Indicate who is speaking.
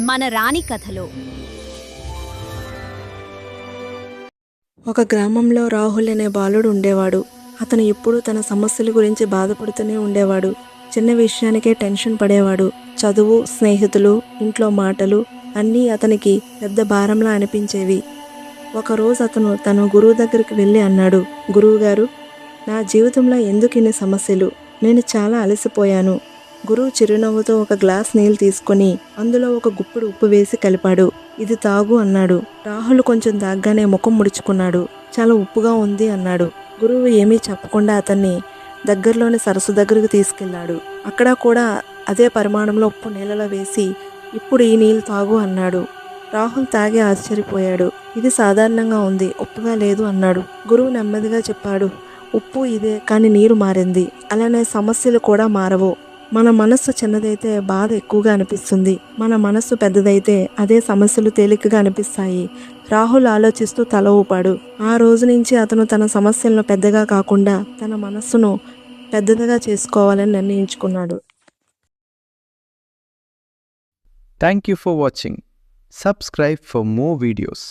Speaker 1: మన రాణి కథలో
Speaker 2: ఒక గ్రామంలో రాహుల్ అనే బాలుడు ఉండేవాడు. అతను ఎప్పుడూ తన సమస్యల గురించి బాధపడుతూనే ఉండేవాడు. చిన్న విషయానికే టెన్షన్ పడేవాడు. చదువు, స్నేహితులు, ఇంట్లో మాటలు అన్నీ అతనికి పెద్ద భారంలా అనిపించేవి. ఒకరోజు అతను తన గురువు దగ్గరికి వెళ్ళి అన్నాడు, గురువుగారు, నా జీవితంలో ఎందుకు ఇన్ని సమస్యలు? నేను చాలా అలసిపోయాను. గురువు చిరునవ్వుతో ఒక గ్లాస్ నీళ్ళు తీసుకొని అందులో ఒక గుప్పెడు ఉప్పు వేసి కలిపాడు. ఇది తాగు అన్నాడు. రాహుల్ కొంచెం తాగ్గానే ముఖం ముడుచుకున్నాడు. చాలా ఉప్పుగా ఉంది అన్నాడు. గురువు ఏమీ చెప్పకుండా అతన్ని దగ్గరలోని సరస్సు దగ్గరకు తీసుకెళ్లాడు. అక్కడ కూడా అదే పరిమాణంలో ఉప్పు నీళ్ళలో వేసి ఇప్పుడు ఈ నీళ్ళు తాగు అన్నాడు. రాహుల్ తాగి ఆశ్చర్యపోయాడు. ఇది సాధారణంగా ఉంది, ఉప్పుగా లేదు అన్నాడు. గురువు నెమ్మదిగా చెప్పాడు, ఉప్పు ఇదే, కానీ నీరు మారింది. అలానే సమస్యలు కూడా మారవు. మన మనస్సు చిన్నదైతే బాధ ఎక్కువగా అనిపిస్తుంది. మన మనస్సు పెద్దదైతే అదే సమస్యలు తేలికగా అనిపిస్తాయి. రాహుల్ ఆలోచిస్తూ తల ఊపాడు. ఆ రోజు నుంచి అతను తన సమస్యలను పెద్దగా కాకుండా తన మనస్సును పెద్దదిగా చేసుకోవాలని నిర్ణయించుకున్నాడు.
Speaker 3: Thank you for watching. Subscribe for more videos.